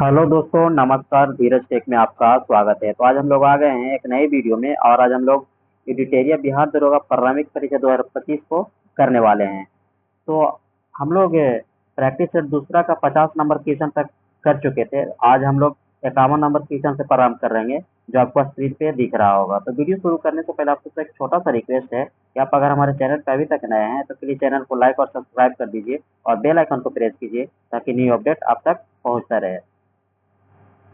Hello दोस्तों, नमस्कार। धीरज take में आपका स्वागत है। तो आज हम लोग आ गए हैं एक नई वीडियो में और आज हम लोग एडिटेरिया बिहार दरोगा प्रारंभिक परीक्षा 2025 को करने वाले हैं। तो हम लोग प्रैक्टिस सेट दूसरा का 50 नंबर क्वेश्चन तक कर चुके थे। आज हम लोग 51 नंबर क्वेश्चन से प्रारंभ कर रहे हैं, जो आपको स्क्रीन पे दिख रहा होगा। तो वीडियो शुरू करने से पहले आपसे एक छोटा सा रिक्वेस्ट है कि आप अगर हमारे चैनल पर अभी तक नए हैं तो प्लीज चैनल को लाइक और सब्सक्राइब कर दीजिए और बेल आइकन को प्रेस कीजिए ताकि न्यू अपडेट आप तक पहुंचता रहे।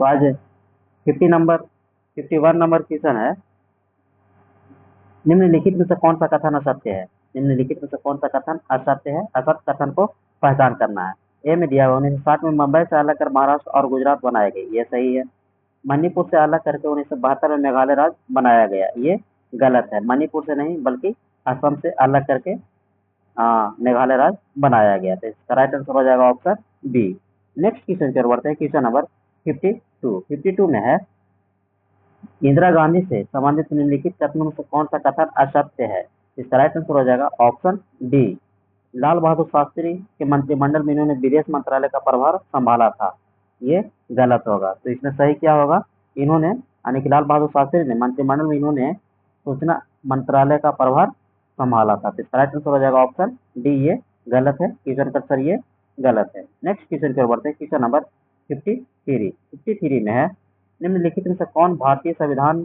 तो आज 51 नंबर क्वेश्चन है। निम्नलिखित में से कौन सा कथन असत्य है? निम्नलिखित में से कौन सा कथन असत्य है? असत्य कथन को पहचान करना है। ए में दिया हुआ 1960 में मुंबई से अलग कर महाराष्ट्र और गुजरात बनाए गए, ये सही है। मणिपुर से अलग करके 1972 में मेघालय राज्य बनाया गया, ये गलत है। मणिपुर से नहीं बल्कि असम से अलग करके मेघालय राज्य बनाया गया था। इसका राइट आंसर हो जाएगा ऑप्शन बी। नेक्स्ट क्वेश्चन की ओर बढ़ते हैं। क्वेश्चन नंबर 52 में है, इंदिरा गांधी से संबंधित निम्नलिखित कथनों में से कौन सा कथन असत्य है? इसका राइट आंसर हो जाएगा ऑप्शन डी। लाल बहादुर शास्त्री के मंत्रिमंडल में इन्होंने विदेश मंत्रालय का प्रभार संभाला था, ये गलत होगा। तो इसमें सही क्या होगा? इन्होंने यानी कि लाल बहादुर शास्त्री ने मंत्रिमंडल में इन्होंने सूचना मंत्रालय का प्रभार संभाला था। तो इसका राइट आंसर हो जाएगा ऑप्शन डी, ये गलत है। क्वेश्चन का आंसर ये गलत है। नेक्स्ट क्वेश्चन की ओर बढ़ते हैं। क्वेश्चन नंबर 53 में है, निम्नलिखित में से कौन भारतीय संविधान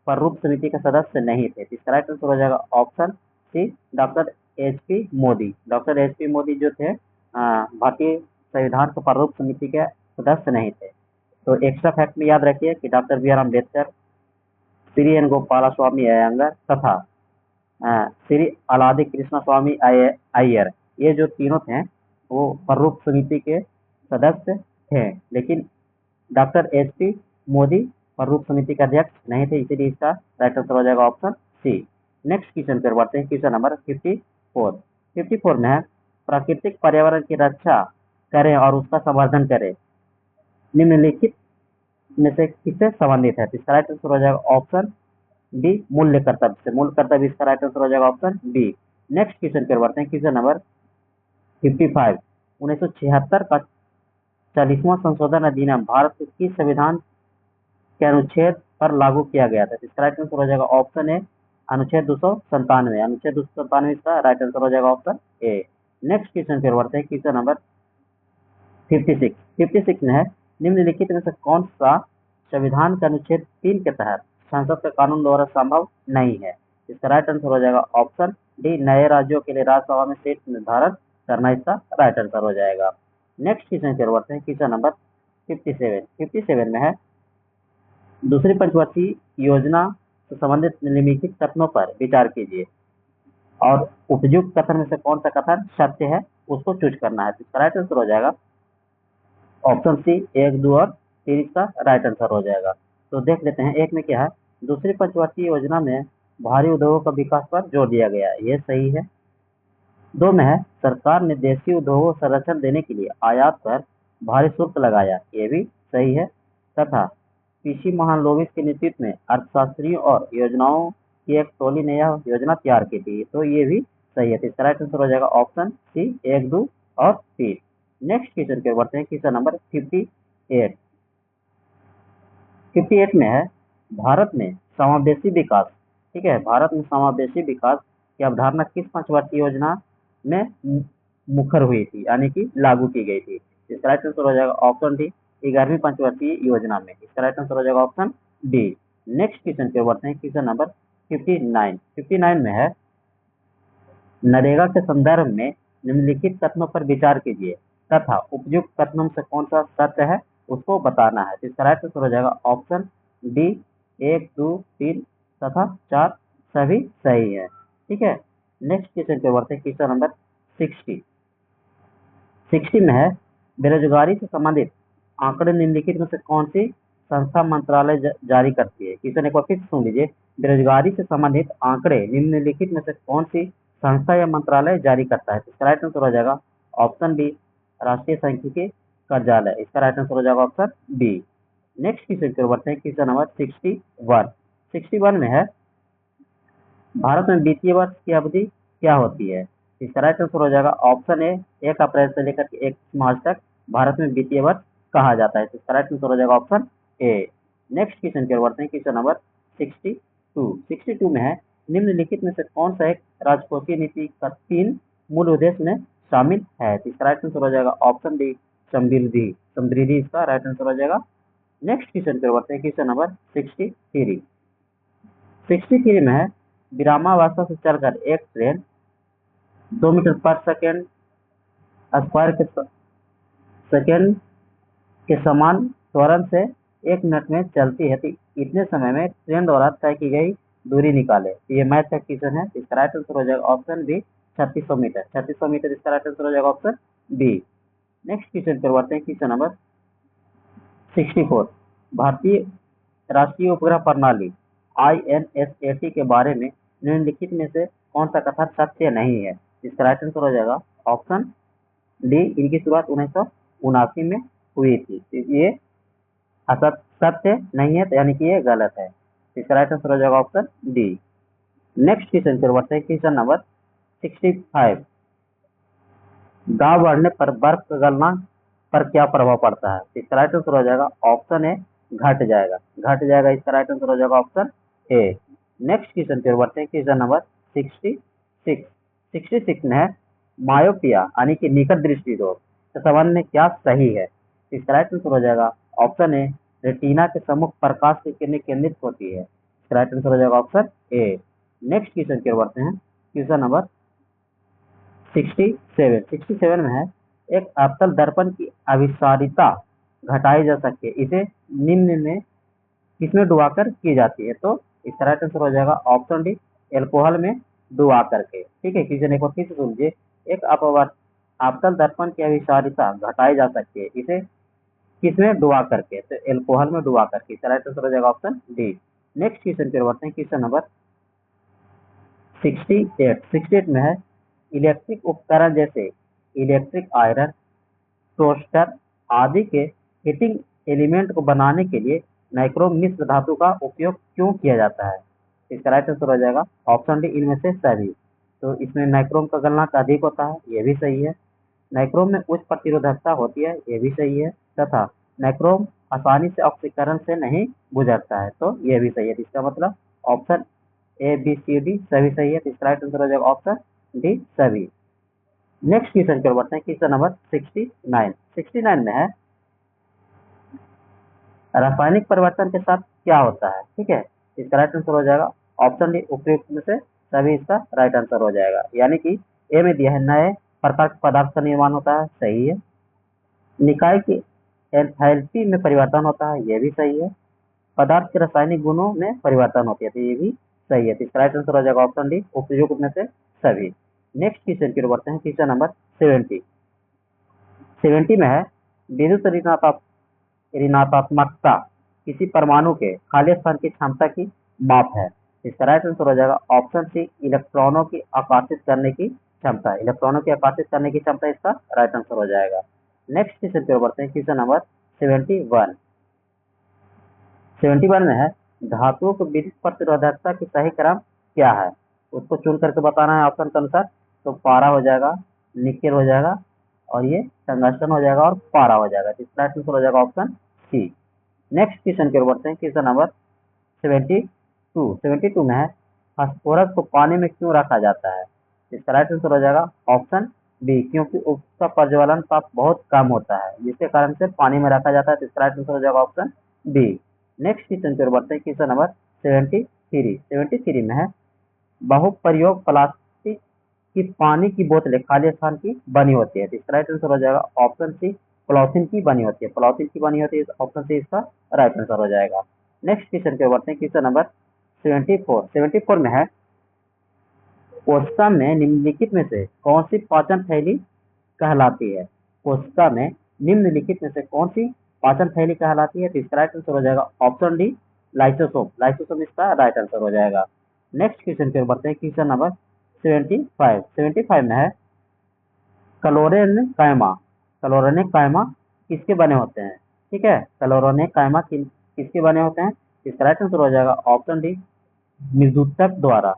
पर रूप समिति के सदस्य नहीं थे? इसका राइट आंसर हो जाएगा option C, doctor H P Modi. Doctor H P Modi जो थे भारतीय संविधान पर रूप समिति के सदस्य नहीं थे। तो एक्स्ट्रा फैक्ट में याद रखिए कि doctor B R Ambedkar, Shri N Gopala Swami Ayyangar तथा श्री अलादी कृष्ण स्वामी अय्यर, ये जो तीनों थे वो प्ररूप समिति के सदस्य थे, लेकिन डॉक्टर एच पी मोदी प्ररूप समिति के अध्यक्ष नहीं थे, इसीलिए इसका राइट आंसर हो जाएगा ऑप्शन सी। नेक्स्ट क्वेश्चन पर बढ़ते हैं। क्वेश्चन नंबर 54 में है, प्राकृतिक पर्यावरण की रक्षा करें और उसका संवर्धन करें, निम्नलिखित में से किससे संबंधित है? तो इसका राइट आंसर हो जाएगा ऑप्शन डी, मूल्य कर्तव्य से। मूल कर्तव्य इसका राइट आंसर हो जाएगा ऑप्शन बी। नेक्स्ट क्वेश्चन पर बढ़ते हैं। क्वेश्चन नंबर 55, 1976 का 40वां संशोधन अधिनियम भारत के किस संविधान के अनुच्छेद पर लागू किया गया था? इसका राइट आंसर हो जाएगा ऑप्शन ए, अनुच्छेद 297। अनुच्छेद 297 इसका राइट आंसर हो जाएगा ऑप्शन ए। नेक्स्ट क्वेश्चन पर बढ़ते हैं। क्वेश्चन नंबर 56 में है, निम्नलिखित में से कौन सा संविधान के अनुच्छेद 3 के तहत संसद के कानून द्वारा संभव नहीं है? इसका राइट आंसर हो जाएगा ऑप्शन डी, नए राज्यों के लिए राज्यसभा में सीट निर्धारण करना, इसका राइट आंसर हो जाएगा। नेक्स्ट क्वेश्चन पर बढ़ते हैं। क्वेश्चन नंबर 57 में है, दूसरी पंचवर्षीय योजना से संबंधित निम्नलिखित कथनों पर विचार कीजिए और उपयुक्त कथन में से कौन सा कथन सत्य है उसको चूज करना है। इसका राइट आंसर हो जाएगा ऑप्शन सी, 1, 2 और 3 का राइट आंसर हो जाएगा। तो देख लेते हैं। एक में क्या है, दूसरी पंचवर्षीय योजना में भारी उद्योगों का विकास पर जोर दिया गया है, ये सही है। 2 में है, सरकार ने देशी उद्योगों को संरक्षण देने के लिए आयात पर भारी शुल्क लगाया, ये भी सही है। तथा पीसी महालनोबिस के नेतृत्व में अर्थशास्त्रियों और योजनाओं की एक टोली ने यह योजना तैयार की थी, तो ये भी सही है। तो इसका राइट आंसर हो जाएगा ऑप्शन सी, 1, 2 और 3। नेक्स्ट क्वेश्चन के बढ़ते हैं। क्वेश्चन नंबर 58 में है, भारत में समावेशी विकास, ठीक है, भारत में समावेशी विकास की अवधारणा किस पंचवर्षीय योजना में मुखर हुई थी, यानी कि लागू की गई थी? इसका राइट आंसर हो जाएगा ऑप्शन डी, 11वीं पंचवर्षीय योजना में। इसका राइट आंसर हो जाएगा ऑप्शन डी। नेक्स्ट क्वेश्चन की ओर बढ़ते हैं। क्वेश्चन नंबर 59 में है, नरेगा के संदर्भ में निम्नलिखित कथनों पर विचार कीजिए तथा उपयुक्त कथनों में से कौन सा सत्य है उसको बताना है। इसका राइट आंसर हो जाएगा ऑप्शन डी, 1, 2, 3 तथा 4 सभी सही है, ठीक है। नेक्स्ट क्वेश्चन की ओर बढ़ते हैं। क्वेश्चन नंबर 60 में है, बेरोजगारी से संबंधित आंकड़े निम्नलिखित में से कौन सी संस्था मंत्रालय जारी करती है? क्वेश्चन एक बार फिर सुन लीजिए। बेरोजगारी से संबंधित आंकड़े निम्नलिखित में से कौन सी संस्था या मंत्रालय जारी करता है? इसका राइट आंसर हो जाएगा ऑप्शन बी, राष्ट्रीय सांख्यिकी कार्यालय। इसका राइट आंसर हो जाएगा ऑप्शन बी। नेक्स्ट क्वेश्चन की ओर बढ़ते हैं। क्वेश्चन नंबर 61 में है, भारत में वित्तीय वर्ष की अवधि क्या होती है? इसका राइट आंसर हो जाएगा ऑप्शन ए, 1 अप्रैल से लेकर 1 मार्च तक भारत में वित्तीय वर्ष कहा जाता है। तो इसका राइट आंसर हो जाएगा ऑप्शन ए। नेक्स्ट क्वेश्चन की ओर बढ़ते हैं। क्वेश्चन नंबर 62 में है, निम्नलिखित में से कौन सा एक राजकोषीय नीति का 3 मूल उद्देश्य में शामिल है। तो इसका राइट आंसर हो जाएगा ऑप्शन डी, समृद्धि। समृद्धि इसका राइट आंसर हो जाएगा। नेक्स्ट क्वेश्चन की ओर बढ़ते हैं। क्वेश्चन नंबर 63 में है, विरामावस्था से चलकर एक ट्रेन 2 मीटर पर सेकेंड स्क्वायर के सेकेंड के समान त्वरण से 1 मिनट में चलती है, तो इतने समय में ट्रेन द्वारा तय की गई दूरी निकाले। तो ये मैथ का क्वेश्चन है। इसका राइट आंसर हो जाएगा ऑप्शन बी, 3600 मीटर। 3600 मीटर इसका राइट आंसर हो जाएगा ऑप्शन बी। नेक्स्ट क्वेश्चन पर बढ़ते हैं। क्वेश्चन नंबर 64, भारतीय राष्ट्रीय उपग्रह प्रणाली INSAT के बारे में निम्नलिखित में से कौन सा कथन सत्य नहीं है। इसका राइट आंसर हो जाएगा ऑप्शन डी, इनकी शुरुआत 1979 में हुई थी। तो ये सत्य नहीं है, तो यानी कि ये गलत है। इसका राइट आंसर हो जाएगा ऑप्शन डी। नेक्स्ट क्वेश्चन पर बढ़ते हैं। क्वेश्चन नंबर 65, गांव बढ़ने पर बर्फ पिघलना पर क्या प्रभाव पड़ता है। इसका राइट आंसर हो जाएगा ऑप्शन ए, घट जाएगा। घट जाएगा इसका राइट आंसर हो जाएगा ऑप्शन ए। नेक्स्ट क्वेश्चन पर बढ़ते हैं। क्वेश्चन नंबर 66 में है, मायोपिया यानी कि निकट दृष्टि दोष के संबंध में क्या सही है। इसका राइट आंसर हो जाएगा ऑप्शन ए, रेटिना के सम्मुख प्रकाश की किरणें केंद्रित होती है। इसका राइट आंसर हो जाएगा ऑप्शन ए। नेक्स्ट क्वेश्चन की ओर बढ़ते हैं। क्वेश्चन नंबर 67 में है, एक अवतल दर्पण की अभिसारिता घटाई जा सकती है, इसे निम्न में किसमें डुबाकर की जाती है। तो इसका राइट आंसर हो जाएगा ऑप्शन डी, एल्कोहल में डुबा करके। ठीक है, क्वेश्चन एक बार फिर से सुनिए। एक अवतल दर्पण की अभिसारिता घटाई जा सकती है, इसे किसमें डुबा करके, तो एल्कोहल में डुबा करके। इसका राइट आंसर हो जाएगा ऑप्शन डी। नेक्स्ट क्वेश्चन की ओर बढ़ते हैं। क्वेश्चन नंबर 68 में है, इलेक्ट्रिक उपकरण जैसे इलेक्ट्रिक आयरन, टोस्टर आदि के हीटिंग एलिमेंट को बनाने के लिए नाइक्रोम मिश्र धातु का उपयोग क्यों किया जाता है। इसका राइट आंसर हो जाएगा ऑप्शन डी, इनमें से सभी। तो इसमें नाइक्रोम का गलनांक अधिक होता है, ये भी सही है। नाइक्रोम में उच्च प्रतिरोधकता होती है, ये भी सही है। तथा नाइक्रोम आसानी से ऑक्सीकरण से नहीं गुजरता है, तो ये भी सही है। इसका मतलब option A, B, C, D सभी सही है। तो इसका राइट आंसर हो जाएगा ऑप्शन डी, सभी। नेक्स्ट क्वेश्चन की ओर बढ़ते हैं। क्वेश्चन नंबर 69 में है, रासायनिक परिवर्तन के साथ क्या होता है। ठीक है, इसका राइट आंसर हो जाएगा ऑप्शन डी, उपयुक्त में से सभी इसका राइट आंसर हो जाएगा। यानी कि ए में दिया है, नए प्रकार के पदार्थ का निर्माण होता है, सही है। निकाय की एंथैल्पी में परिवर्तन होता है, ये भी सही है। पदार्थ के रासायनिक गुणों में परिवर्तन होती है, तो ये भी सही है। तो इसका राइट आंसर हो जाएगा ऑप्शन डी, उपयुक्त में से सभी। नेक्स्ट क्वेश्चन की ओर बढ़ते हैं। क्वेश्चन नंबर 70 में है, विद्युत ऋणात्मकता किसी परमाणु के खाली स्थान की क्षमता की माप है। इसका राइट आंसर हो जाएगा ऑप्शन सी, इलेक्ट्रॉनों की आकर्षित करने की क्षमता। इलेक्ट्रॉनों की आकर्षित करने की क्षमता इसका राइट आंसर हो जाएगा। नेक्स्ट क्वेश्चन की ओर बढ़ते हैं। क्वेश्चन नंबर 71 में है, धातुओं को विद्युत प्रतिरोधकता की सही क्रम क्या है। उसको चुन करके बताना है ऑप्शन के अनुसार। तो पारा हो जाएगा, निकेल हो जाएगा, और ये टंगस्टन हो जाएगा, और पारा हो जाएगा। तो इसका राइट आंसर हो जाएगा ऑप्शन सी। नेक्स्ट क्वेश्चन की ओर बढ़ते हैं। क्वेश्चन नंबर 72 में है, फास्फोरस को पानी में क्यों रखा जाता है। इसका राइट आंसर हो जाएगा ऑप्शन बी, क्योंकि उसका प्रज्वलन ताप बहुत कम होता है, जिसके कारण से पानी में रखा जाता है। तो इसका राइट आंसर हो जाएगा ऑप्शन बी। नेक्स्ट क्वेश्चन की ओर बढ़ते हैं। क्वेश्चन नंबर 73 में है, बहुप्रयोग प्लास्टिक की पानी की बोतलें खाली स्थान की बनी होती है। तो इसका राइट आंसर हो जाएगा ऑप्शन सी, पॉलीथीन की बनी होती है। पॉलीथीन की बनी होती है, ऑप्शन सी इसका राइट आंसर हो जाएगा। नेक्स्ट क्वेश्चन की ओर बढ़ते हैं। क्वेश्चन नंबर 74 में है, कोशिका में निम्नलिखित में से कौन सी पाचन थैली कहलाती है। कोशिका में निम्नलिखित में से कौन सी पाचन थैली कहलाती है। तो इसका राइट आंसर हो जाएगा ऑप्शन डी, लाइसोसोम। लाइसोसोम इसका राइट आंसर हो जाएगा। नेक्स्ट क्वेश्चन की ओर बढ़ते हैं। क्वेश्चन नंबर 75 में है, क्लोरेने कायमा किसके बने होते हैं। ठीक है, क्लोरेने कायमा किसके बने होते हैं। इसका राइट आंसर हो जाएगा ऑप्शन डी, मृदुतक द्वारा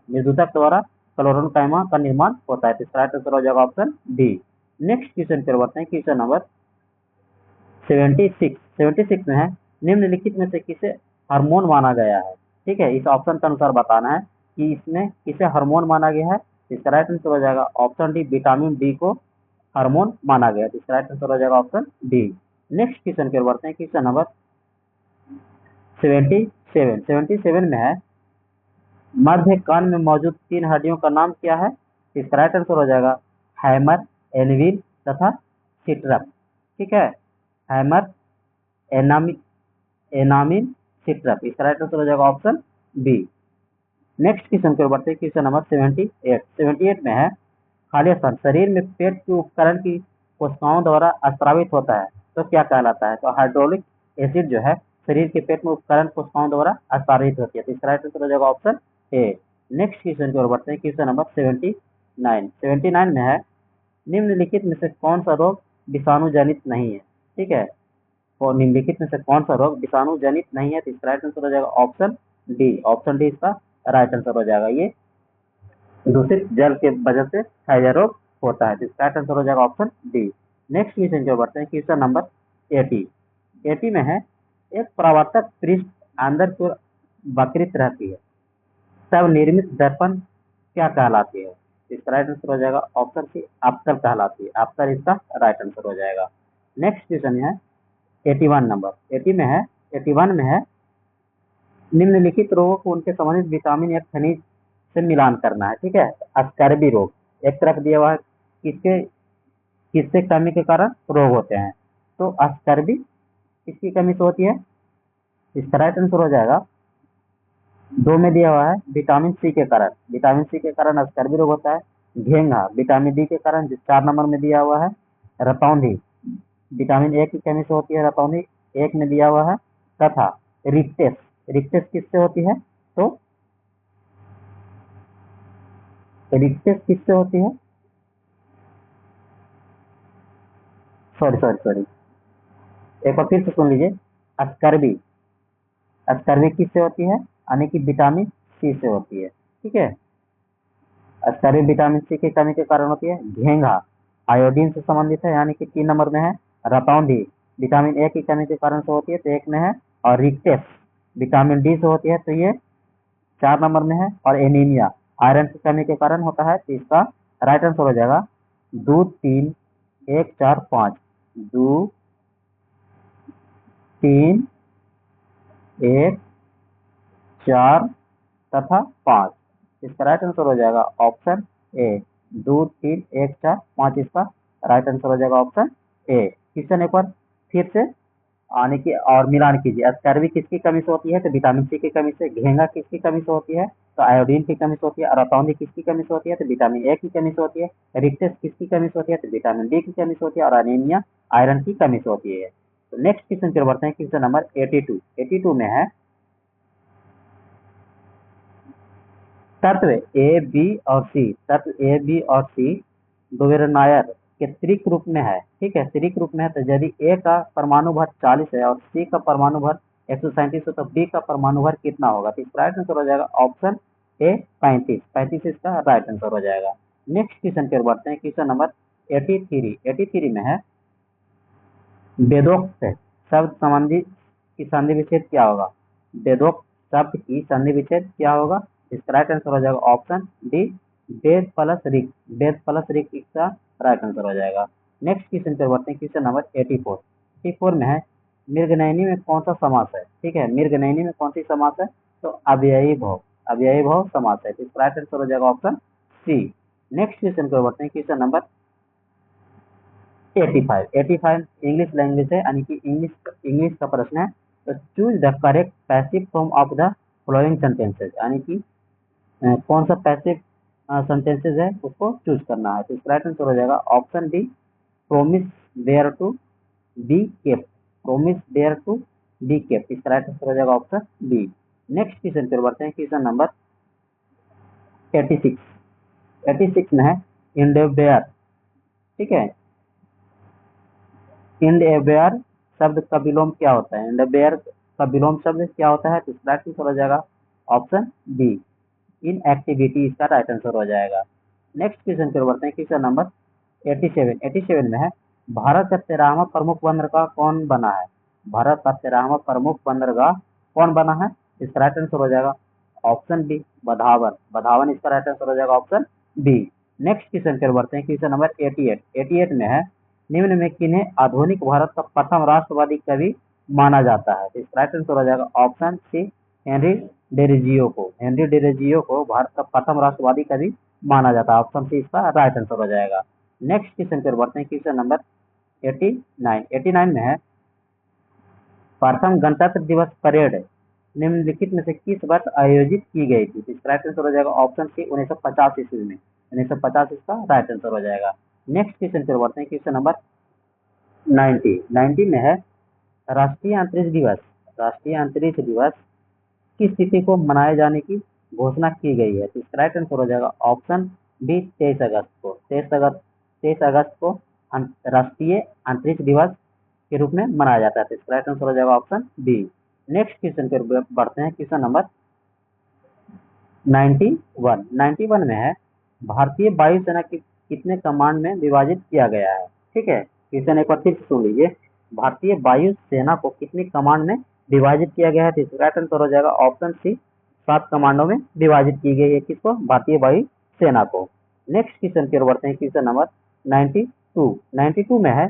क्लोरोन कायमा का निर्माण होता है। तो इसका राइट आंसर हो जाएगा ऑप्शन डी। नेक्स्ट क्वेश्चन की ओर बढ़ते हैं। क्वेश्चन नंबर 76 में है, निम्नलिखित में से किसे हार्मोन माना गया है। ठीक है, इस ऑप्शन के अनुसार बताना है कि इसमें किसे हार्मोन माना गया है। इसका राइट आंसर हो जाएगा ऑप्शन डी, विटामिन डी को हार्मोन माना गया है। इसका राइट आंसर हो जाएगा ऑप्शन डी। नेक्स्ट क्वेश्चन की ओर बढ़ते हैं। क्वेश्चन नंबर 77 में है, मध्य कान में मौजूद 3 हड्डियों का नाम क्या है। इसका राइट आंसर हो जाएगा हैमर, एनविल तथा सिट्रम। ठीक है, हैमर, एनामिन, सिट्रम। इसका राइट आंसर हो जाएगा ऑप्शन बी। नेक्स्ट क्वेश्चन की ओर बढ़ते हैं। क्वेश्चन नंबर 78 में है, खाली स्थान शरीर में पेट के उपकरण की कोशिकाओं द्वारा स्रावित होता है तो क्या कहलाता है। तो हाइड्रोलिक एसिड जो है शरीर के पेट में उपकरण कोशिकाओं द्वारा स्रावित होती है। तो इसका राइट आंसर हो जाएगा ऑप्शन ए। नेक्स्ट क्वेश्चन की ओर बढ़ते हैं। क्वेश्चन नंबर 79 में है, निम्नलिखित में से कौन सा रोग विषाणु जनित नहीं है। ठीक है, और निम्नलिखित में से कौन सा रोग विषाणु जनित नहीं है। तो इसका राइट आंसर हो जाएगा ऑप्शन डी। ऑप्शन डी इसका राइट आंसर हो जाएगा। ये दूषित जल के वजह से हैजा रोग होता है। तो इसका राइट आंसर हो जाएगा ऑप्शन डी। नेक्स्ट क्वेश्चन की ओर बढ़ते हैं। क्वेश्चन नंबर 80 में है, एक परावर्तक पृष्ठ अंदर की ओर वक्रित रहती है तब निर्मित दर्पण क्या कहलाती है। इसका राइट आंसर हो जाएगा ऑप्शन सी, अवतल कहलाती है। अवतल इसका राइट आंसर हो जाएगा। नेक्स्ट क्वेश्चन है 81 नंबर 81 में है, निम्नलिखित रोगों को उनके संबंधित विटामिन या खनिज से मिलान करना है। ठीक है, स्कर्वी रोग एक तरफ दिया हुआ है, किसके किससे कमी के कारण रोग होते हैं। तो स्कर्वी किसकी कमी से होती है। इसका राइट आंसर हो जाएगा 2 में दिया हुआ है, विटामिन सी के कारण। विटामिन सी के कारण स्कर्वी रोग होता है। घेंघा विटामिन डी के कारण, जो 4 नंबर में दिया हुआ है। रतौंधी विटामिन ए की कमी से होती है, रतौंधी 1 में दिया हुआ है। तथा रिक्टेस, रिक्टेस किससे होती है। तो रिक्टेस किससे होती है, सॉरी एक बार फिर से सुन लीजिए। स्कर्वी, स्कर्वी किससे होती है, यानी कि विटामिन सी से होती है। ठीक है, स्कर्वी विटामिन सी की कमी के कारण होती है। घेंघा आयोडीन से संबंधित है, यानी कि 3 नंबर में है। रतौंधी विटामिन ए की कमी के कारण से होती है, तो 1 में है। और रिक्टेस विटामिन डी से होती है, तो ये 4 नंबर में है। और एनीमिया आयरन की कमी के कारण होता है, तो इसका राइट आंसर हो जाएगा 2, 3, 1, 4, 5। 2, 3, 1, 4 तथा 5। इसका राइट आंसर हो जाएगा ऑप्शन ए। 2, 3, 1, 4, 5 इसका राइट आंसर हो जाएगा ऑप्शन ए। क्वेश्चन एक बार फिर से आने की और मिलान कीजिए। स्कर्वी किसकी कमी से होती है, तो विटामिन सी की कमी से। घेंघा किसकी कमी से होती है, तो आयोडीन की कमी से होती है। और रतौंधी किसकी कमी से होती है, तो विटामिन ए की कमी से होती है। रिक्टेस किसकी कमी से होती है, तो विटामिन डी की कमी से होती है। और अनीमिया आयरन की कमी से होती है। तो नेक्स्ट क्वेश्चन की ओर बढ़ते हैं। क्वेश्चन नंबर 82 में है, तत्व ए बी और सी, तत्व ए बी और सी द्रव्यनायक के त्रिक रूप में है। ठीक है, त्रिक रूप में है, तो यदि ए का परमाणु भर 40 है और सी का परमाणु भर 137 है, तो बी का परमाणु भर कितना होगा। तो इसका राइट आंसर हो जाएगा ऑप्शन ए 35 इसका राइट आंसर हो जाएगा। नेक्स्ट क्वेश्चन की ओर बढ़ते हैं। क्वेश्चन नंबर 83 में है, वेदोक्त शब्द संबंधी की संधि विच्छेद क्या होगा। वेदोक्त शब्द की संधि विच्छेद क्या होगा। इसका राइट आंसर हो जाएगा ऑप्शन डी, वेद प्लस ऋक। वेद प्लस ऋक इसका राइट आंसर हो जाएगा। नेक्स्ट क्वेश्चन पर बढ़ते हैं। क्वेश्चन नंबर 84 में है, मृगनयनी में कौन सा समास है। ठीक है, मृगनयनी में कौन सी समास है, तो अव्ययी भव, अव्ययी भव समास है। तो इसका राइट आंसर हो जाएगा ऑप्शन सी। नेक्स्ट क्वेश्चन पर बढ़ते हैं। क्वेश्चन नंबर 85 इंग्लिश लैंग्वेज है, यानी कि इंग्लिश का प्रश्न है। तो choose the correct passive form of the following sentences, यानी कि कौन सा पैसिव सेंटेंसेज है उसको चूज करना है। तो इसका राइट आंसर हो जाएगा option D, promise there to be kept. Promise there to be kept, इसका राइट आंसर हो जाएगा ऑप्शन बी। नेक्स्ट क्वेश्चन पर बढ़ते हैं। क्वेश्चन नंबर 86 में है, इंडोबेयर। ठीक है, इंडोबेयर शब्द का विलोम क्या होता है। इंडोबेयर का विलोम शब्द क्या होता है, तो इसका राइट आंसर हो जाएगा ऑप्शन बी, इन एक्टिविटी इसका राइट आंसर हो जाएगा। नेक्स्ट क्वेश्चन पर बढ़ते हैं। क्वेश्चन नंबर 87 में है, भारत का 13वां प्रमुख बंदरगाह कौन बना है? भारत का 13वां प्रमुख बंदरगाह कौन बना है? इसका राइट आंसर हो जाएगा ऑप्शन बी, बधावन। बधावन इसका राइट आंसर हो जाएगा ऑप्शन बी। नेक्स्ट क्वेश्चन पर बढ़ते हैं, क्वेश्चन नंबर 88। 88 में है, निम्न में किन्हें आधुनिक भारत का प्रथम राष्ट्रवादी कवि माना जाता है? इसका राइट आंसर हो जाएगा ऑप्शन सी, हेनरी डेरिजियो को। हेनरी डेरिजियो को भारत का प्रथम राष्ट्रवादी कवि माना जाता है। ऑप्शन सी इसका राइट आंसर हो जाएगा। नेक्स्ट क्वेश्चन पर बढ़ते हैं, क्वेश्चन नंबर 89। 89 में है, प्रथम गणतंत्र दिवस परेड निम्नलिखित में से किस वर्ष आयोजित की गई थी? इसका राइट आंसर हो जाएगा ऑप्शन सी, 1950 ईस्वी में। 1950 इसका राइट आंसर हो जाएगा। नेक्स्ट क्वेश्चन पर बढ़ते हैं, क्वेश्चन नंबर 90। 90 में है, राष्ट्रीय अंतरिक्ष दिवस, राष्ट्रीय अंतरिक्ष दिवस किस तिथि को मनाए जाने की घोषणा की गई है? तो इसका राइट आंसर हो जाएगा ऑप्शन बी, 23 अगस्त को। 23 अगस्त को राष्ट्रीय अंतरिक्ष दिवस के रूप में मनाया जाता है। तो इसका राइट आंसर हो जाएगा ऑप्शन बी। नेक्स्ट क्वेश्चन पर बढ़ते हैं, क्वेश्चन नंबर 91। 91 में है, भारतीय वायुसेना की कितने कमांड में विभाजित किया गया है? ठीक है, क्वेश्चन एक बार फिर से सुन लीजिए। भारतीय वायुसेना को कितनी कमांड में विभाजित किया गया है? तो इसका राइट आंसर हो जाएगा ऑप्शन सी, 7 कमांडों में विभाजित की गई है। किसको? भारतीय वायुसेना को। नेक्स्ट क्वेश्चन की ओर बढ़ते हैं, क्वेश्चन नंबर 92। 92 में है,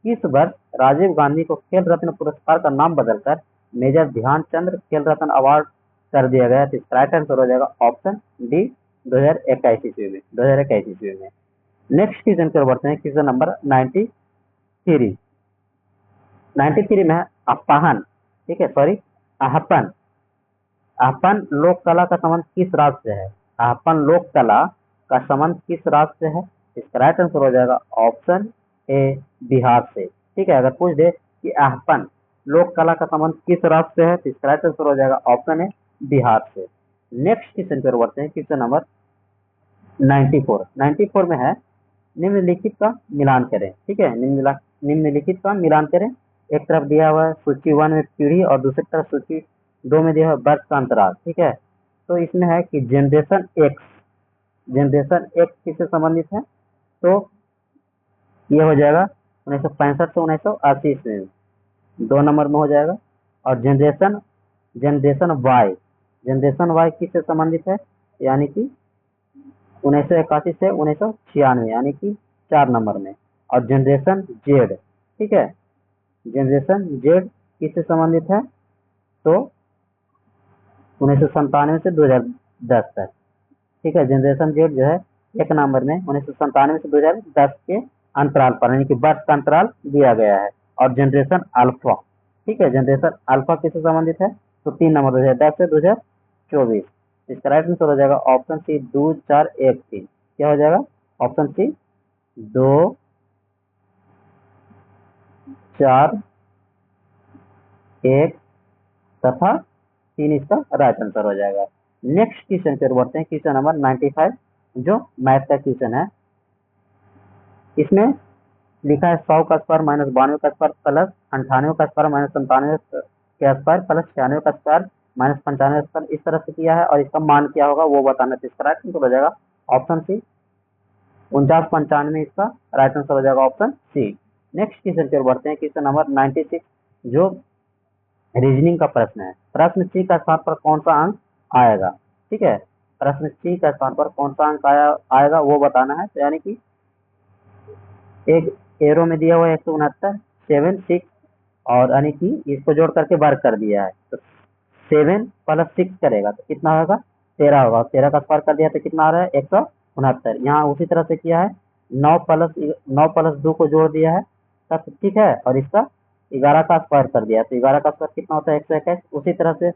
इस वर्ष राजीव गांधी को खेल रत्न पुरस्कार का नाम बदलकर मेजर ध्यानचंद खेल रत्न अवार्ड कर दिया गया। तो इसका राइट आंसर हो जाएगा ऑप्शन डी, 2021 ईस्वी में। 2021 ईस्वी में। नेक्स्ट क्वेश्चन की ओर बढ़ते हैं, क्वेश्चन नंबर 93। 93 में है, अपाहन, ठीक है, सॉरी, आहपन। आहपन लोक कला का संबंध किस राज्य से है? आहपन लोक कला का संबंध किस राज्य से है? इसका राइट आंसर हो जाएगा ऑप्शन ए, बिहार से। ठीक है, अगर पूछ दे कि आहपन लोक कला का संबंध किस राज्य से है, तो इसका राइट आंसर हो जाएगा ऑप्शन ए, बिहार से। नेक्स्ट क्वेश्चन पर बढ़ते हैं, क्वेश्चन नंबर 94। 94 में है, निम्नलिखित का मिलान करें। ठीक है, निम्नलिखित का मिलान करें। एक तरफ दिया हुआ है सूची 1 में पीढ़ी और दूसरी तरफ सूची 2 में दिया हुआ वर्ष का अंतराल। ठीक है, तो इसमें है कि जनरेशन एक्स, जनरेशन एक्स किससे संबंधित है? तो ये हो जाएगा 1965 से 1980 में, 2 नंबर में हो जाएगा। और जनरेशन वाई, जनरेशन वाई किससे संबंधित है? यानी कि 1981 से 1996, यानी कि 4 नंबर में। और जनरेशन जेड, ठीक है, जनरेशन जेड किससे संबंधित है? तो 1997 से 2010 तक। ठीक है, जनरेशन जेड जो है 1 नंबर में 1997 से 2010 के अंतराल पर, यानी कि वर्ष का अंतराल दिया गया है। और जनरेशन अल्फा, ठीक है, जनरेशन अल्फा किससे संबंधित है? तो 3 नंबर 2010 से 2024। इसका राइट आंसर हो जाएगा ऑप्शन सी, 2 4 1 3। क्या हो जाएगा? ऑप्शन सी 2 4 1 तथा 3 इसका राइट आंसर हो जाएगा। नेक्स्ट क्वेश्चन पर बढ़ते हैं, क्वेश्चन नंबर 95 जो मैथ का क्वेश्चन है। इसमें लिखा है 100 का स्क्वायर माइनस 92 का स्क्वायर प्लस 98 का स्क्वायर माइनस 97 का स्क्वायर प्लस 96 का स्क्वायर माइनस 95 का स्क्वायर, इस तरह से किया है और इसका मान क्या होगा वो बताना। तो इसका राइट आंसर हो जाएगा ऑप्शन सी, 49 95 इसका राइट आंसर हो जाएगा ऑप्शन सी। नेक्स्ट क्वेश्चन पर बढ़ते हैं, क्वेश्चन नंबर 96 जो रीजनिंग का प्रश्न है। प्रश्न सी का स्थान पर कौन सा अंक आएगा? ठीक है, प्रश्न सी का स्थान पर कौन सा अंक आएगा वो बताना है। तो यानी कि एक एरो में दिया हुआ है 169 7 6, और यानी कि इसको जोड़ करके वर्ग कर दिया है। तो 7 प्लस 6 करेगा तो कितना होगा? 13 होगा। 13 का स्क्वायर कर दिया तो कितना आ रहा है? 169। यहाँ उसी तरह से किया है, 9 प्लस 2 को जोड़ दिया है तब, ठीक है, और इसका 11 का स्क्वायर कर दिया तो 11 का स्क्वायर कितना होता है? 121। उसी तरह से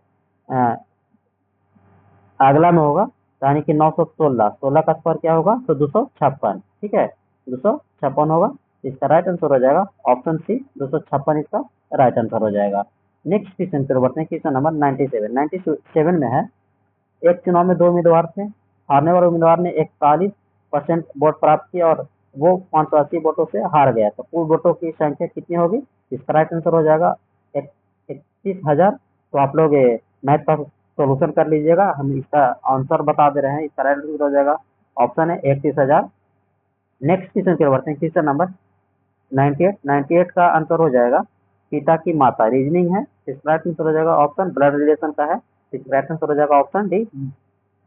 अगला में होगा, यानी कि 916, 16 का स्क्वायर क्या होगा? तो 256। ठीक है, 256 होगा। इसका राइट आंसर हो जाएगा ऑप्शन सी, 256 इसका राइट आंसर हो जाएगा। नेक्स्ट क्वेश्चन पर बढ़ते हैं, क्वेश्चन नंबर 97। 97 में है, एक चुनाव में 2 उम्मीदवार थे। हारने वाले उम्मीदवार ने 41% वोट प्राप्त किया और वो 580 वोटों से हार गया। तो कुल वोटों की संख्या कितनी होगी? इसका राइट आंसर हो जाएगा 31,000। तो आप लोग मैथ का सोल्यूशन कर लीजिएगा, हम इसका आंसर बता दे रहे हैं। इसका राइट आंसर हो जाएगा ऑप्शन है 31,000। नेक्स्ट क्वेश्चन की ओर बढ़ते हैं, क्वेश्चन नंबर 98 का आंसर हो जाएगा पिता की माता। रीजनिंग है, इसका राइट आंसर हो जाएगा ऑप्शन। ब्लड रिलेशन का है, इसका राइट आंसर हो जाएगा ऑप्शन डी,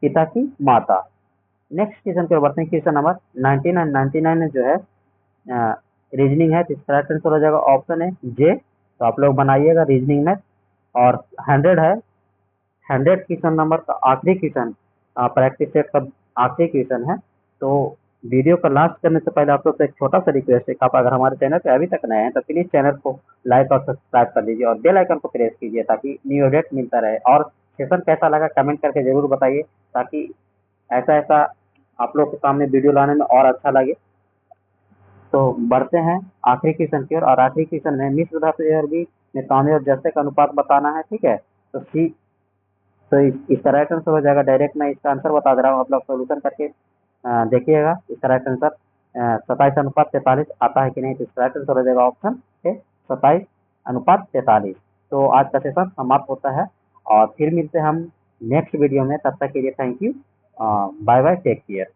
पिता की माता। नेक्स्ट क्वेश्चन की ओर बढ़ते हैं। क्वेश्चन नंबर 99 में जो है रीजनिंग है, इसका राइट आंसर हो जाएगा ऑप्शन है जे। तो आप लोग बनाइएगा रीजनिंग में। और 100 है, 100 क्वेश्चन नंबर का आखिरी क्वेश्चन प्रैक्टिस सेट का आखिरी क्वेश्चन है। तो वीडियो को लास्ट करने से पहले आप लोग से एक छोटा सा रिक्वेस्ट है कि आप अगर हमारे चैनल पे अभी तक नए हैं तो प्लीज चैनल को लाइक और सब्सक्राइब कर लीजिए और बेल आइकन को प्रेस कीजिए ताकि न्यू अपडेट मिलता रहे। और सेशन कैसा लगा कमेंट करके जरूर बताइए ताकि ऐसा ऐसा आप लोग के सामने वीडियो लाने में और अच्छा लगे। तो बढ़ते हैं आखिरी क्वेश्चन की ओर। और आखिरी क्वेश्चन में मिश्र धातु ए और बी में तांबे और जस्ते का अनुपात बताना है, ठीक है। तो सी, तो इसका राइट आंसर हो जाएगा, डायरेक्ट मैं इसका आंसर बता दे रहा हूँ, आप लोग सोल्यूशन करके देखिएगा इसका राइट आंसर 27:43 आता है कि नहीं। तो इसका राइट आंसर हो जाएगा ऑप्शन ए 27:43। तो आज का सेशन समाप्त होता है और फिर मिलते हैं हम नेक्स्ट वीडियो में। तब तक के लिए thank you, bye bye, take care.